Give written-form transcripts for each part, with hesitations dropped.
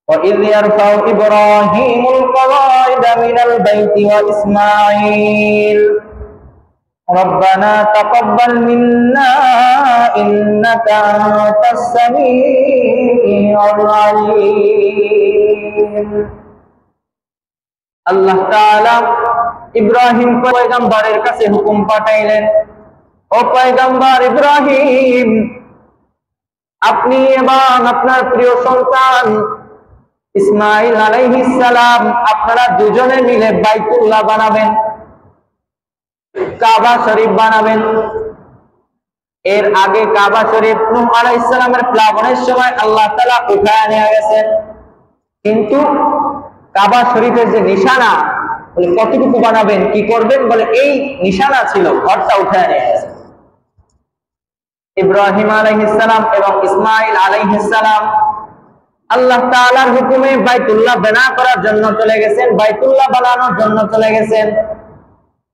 وإذ يرفع إبراهيم القواعد من البيت وإسماعيل ربنا تقبل منا إنك أنت السميع العليم। আল্লাহ তাআলা ইব্রাহিম পয়গম্বরের কাছে হুকুম পাঠাইলেন, ও পয়গম্বর ইব্রাহিম, আপনি এবং আপনার প্রিয় সন্তান ইসমাঈল আলাইহিস সালাম আপনারা দুজনে মিলে বাইতুল্লাহ বানাবেন, কাবা শরীফ বানাবেন। এর আগে কাবা শরীফ নূহ আলাইহিস সালামের প্লাবনের সময় আল্লাহ তাআলা উঠায় নিয়ে গেছেন, কিন্তু কাবা শরীফের যে নিশানা, বলে কতটুকু বানাবেন, কি করবেন, বলে এই নিশানা ছিল, ঘরটা উঠায় নিয়ে গেছে। ইব্রাহিম আলাইহিস সালাম এবং ইসমাঈল আলাইহিস সালাম আল্লাহ তাআলার হুকুমে বাইতুল্লাহ বানা করার জন্য চলে গেছেন, বাইতুল্লাহ বানানোর জন্য চলে গেছেন।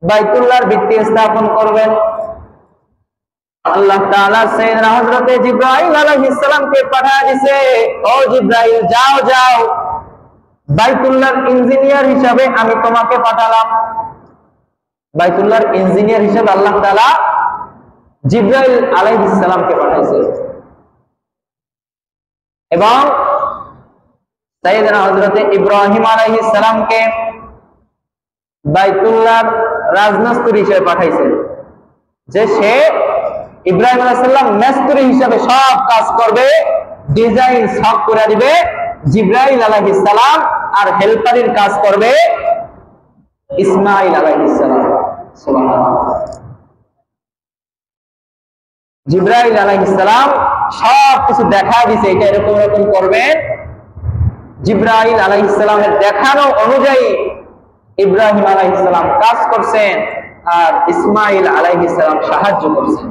বাইতুল্লাহর ভিত্তি স্থাপন করবেন। আল্লাহ তাআলা সাইয়েদনা হযরত জিবরাইল আলাইহিস সালামকে পাঠিয়ে দিয়েছে, ও জিবরাইল যাও যাও, বাইতুল্লাহর ইঞ্জিনিয়ার হিসাবে আমি তোমাকে পাঠালাম। বাইতুল্লাহর ইঞ্জিনিয়ার হিসাবে আল্লাহ তাআলা জিবরাইল আলাইহিস সালামকে পাঠাইছে এবং সাইয়েদনা হযরত ইব্রাহিম আলাইহিস সালামকে বাইতুল্লাহর রাজমিস্ত্রি হিসেবে পাঠাইছে, যে সে ইব্রাহিম আলাইহিস সালাম মিস্ত্রি হিসেবে সব কাজ করবে, ডিজাইন সব করে দিবে। জিবরাইল আলাইহিস সালাম আর হেল্পারের কাজ করবে ইসমাঈল আলাইহিস সালাম। সুবহানাল্লাহ। জিবরাইল আলাইহিস সালাম সব কিছু দেখা দিয়েছে, এটা এরকম এরকম করবেন। জিবরাইল আলাইহিস সালামের দেখানো অনুযায়ী ইব্রাহিম আলাইহিস সালাম কাজ করছেন আর ইসমাঈল আলাইহিস সালাম সাহায্য করছেন।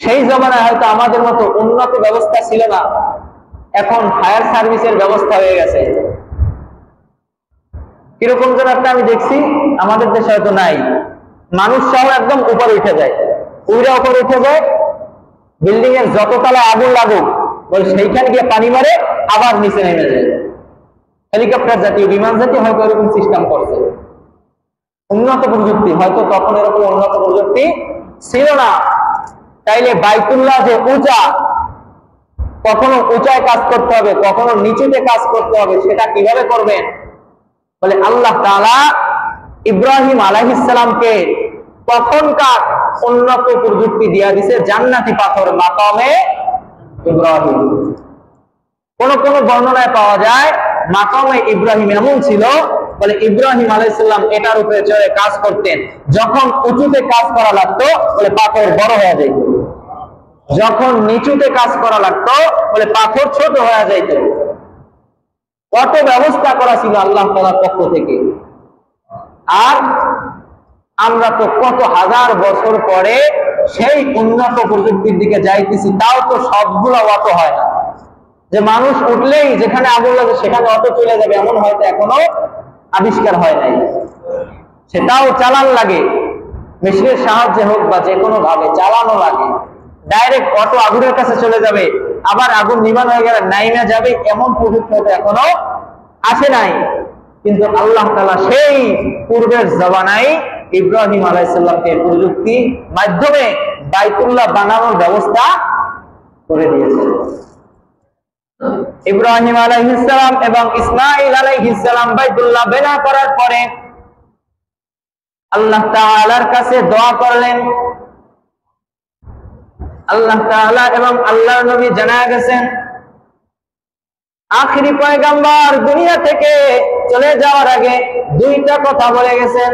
সেই জমানায় হয়তো আমাদের মতো উন্নত ব্যবস্থা ছিল না, এখন ফায়ার সার্ভিসের ব্যবস্থা হয়ে গেছে। কিরকম যেন একটা আমি দেখছি, আমাদের দেশে হয়তো নাই, মানুষ সহ একদম উপরে উঠে যায়, উইরা উপরে উঠে যায়, বিল্ডিং এর যত তলা আগুন লাগুক বলে সেইখানে গিয়ে পানি মারে, আবার নিচে নেমে যায়। হেলিকপ্টার জাতীয়, বিমান জাতীয় হয়তো এরকম সিস্টেম করছে। উন্নত প্রযুক্তি, হয়তো তখন এরকম উন্নত প্রযুক্তি ছিল না। তাইলে বাইতুল্লাহ যে উঁচা, কখনো উঁচায় কাজ করতে হবে, কখনো নিচুতে কাজ করতে হবে, সেটা কিভাবে করবেন? বলে আল্লাহ তাআলা ইব্রাহিম আলাইহিস সালামকে তখনকার উন্নত প্রযুক্তি দিয়া দিছে, জান্নাতি পাথর মাকামে ইব্রাহিম। কোন কোন বর্ণনায় পাওয়া যায় মাকামে ইব্রাহিম এমন ছিল, বলে ইব্রাহিম আলাইহিস সালাম এটার উপরে চড়ে কাজ করতেন, যখন উঁচুতে কাজ করা লাগতো বলে পাথর বড় হয়ে যেত, যখন নিচুতে কাজ করা লাগতো বলে পাথর ছোট হয়ে যাইত। কত ব্যবস্থা করা ছিল আল্লাহ তাআলার পক্ষ থেকে। আর আমরা তো কত হাজার বছর পরে সেই উন্নত প্রযুক্তির দিকে যাইতেছি, তাও তো সবগুলো অত হয় না যে মানুষ উঠলেই যেখানে আগুন লাগে সেখানে অত চলে যাবে, এমন হয়তো এখনো আবিষ্কার হয় নাই। সেটাও চালান লাগে, মেশিনের সাহায্যে হোক বা যে কোনো ভাবে চালানো লাগে। ডাইরেক্ট অটো আগুনের কাছে চলে যাবে, আবার আগুন নিভান হয়ে গেলে নাইমে যাবে, এমন প্রযুক্তি হয়তো এখনো আসে নাই। কিন্তু আল্লাহ তাআলা সেই পূর্বের জমানায় ইব্রাহিম আলাইহিস সালামকে প্রযুক্তি মাধ্যমে বাইতুল্লাহ বানানোর ব্যবস্থা করে দিয়েছেন। ইব্রাহিম আলাইহিস সালাম এবং ইসমাঈল আলাইহিস সালাম বাইতুল্লাহ বানা করার পরে আল্লাহ তাআলার কাছে দোয়া করলেন। আল্লাহ তাআলা এবং আল্লাহর নবী জানা গেছেন, আখিরি পয়গম্বর দুনিয়া থেকে চলে যাওয়ার আগে দুইটা কথা বলে গেছেন।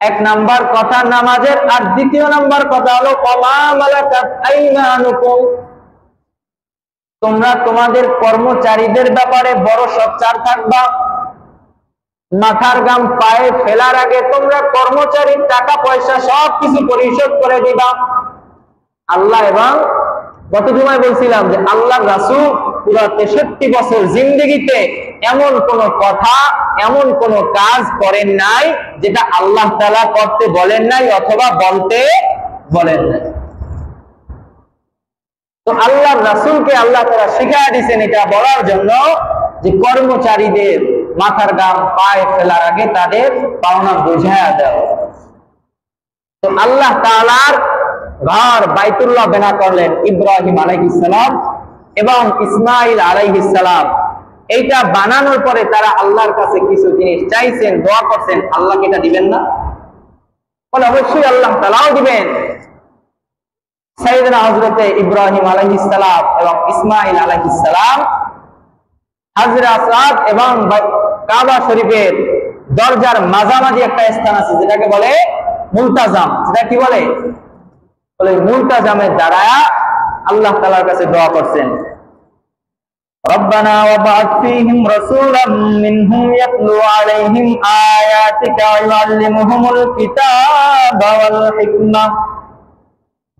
এক নাম্বার কথা নামাজের, আর দ্বিতীয় নাম্বার কথা হলো ওয়া মালাকাত আইমানুকুম, তোমরা তোমাদের কর্মচারীদের ব্যাপারে বড় সচ্চার থাকবা। মাথার ঘাম পায়ে ফেলার আগে তোমরা কর্মচারীর টাকা পয়সা সবকিছু পরিশোধ করে দিবা। আল্লাহ এবং গত জুমায় বলছিলাম যে আল্লাহ রাসূল পুরো 63 বছর জিন্দেগিতে এমন কোন কথা, এমন কোন কাজ করেন নাই যেটা আল্লাহ তাআলা করতে বলেন নাই অথবা বলতে বলেন নাই। তো আল্লাহর রাসূলকে আল্লাহ তাআলা শিখায়া দিয়েছেন এটা বলার জন্য যে কর্মচারীদের মাথার ঘাম পায়ে ফেলার আগে তাদের পাওনা বুঝায়া দাও। তো আল্লাহ তাআলার ঘর বাইতুল্লাহ বিনা করলেন ইব্রাহিম আলাইহিস সালাম এবং ইসমাঈল আলাইহিস সালাম। এইটা বানানোর পরে তারা আল্লাহর কাছে কিছু জিনিস চাইছেন, দোয়া করছেন, আল্লাহ কি এটা দিবেন না? বলে অবশ্যই আল্লাহ তাআলাও দিবেন। সাইয়েদনা হযরতে ইব্রাহিম আলাইহিস সালাম এবং ইসমাঈল আলাইহিস সালাম হাজরে আসওয়াদ এবং কাবা শরীফের দরজার মাঝামাঝি একটা স্থান আছে যেটাকে বলে মুলতাজাম। যেটা কি বলে? বলে মুলতাজামের দ্বারা আল্লাহ তাআলার কাছে দোয়া করছেন, রব্বানা ওয়াবআথ ফীহিম রাসূলাম মিনহুম ইয়াতলু আলাইহিম আয়াতিকা ওয়া ইউআল্লিমুহুমুল কিতাবা ওয়াল হিকমা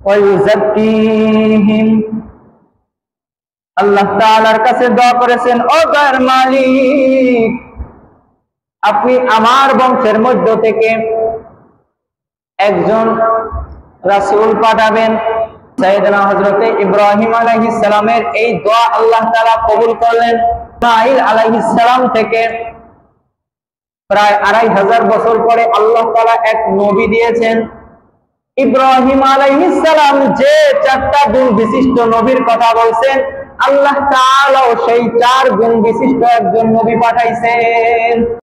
ওয়া ইউযাক্কিহিম। আল্লাহ তাআলার কাছে দোয়া করেছেন, ও দয়ার মালিক, আপনি আমার বংশের মধ্য থেকে একজন রাসূল পাঠাবেন। সাইয়েদনা হযরতে ইব্রাহিম আলাইহিস সালামের এই দোয়া আল্লাহ তাআলা কবুল করলেন। ইসমাঈল আলাইহিস সালাম থেকে প্রায় ২৫০০ বছর পরে আল্লাহ তাআলা এক নবী দিয়েছেন। ইব্রাহিম আলাইহিস সালাম যে ৪টা গুণ বিশিষ্ট নবীর কথা বলছেন, আল্লাহ তাআলাও সেই ৪ গুণ বিশিষ্ট একজন নবী পাঠাইছেন।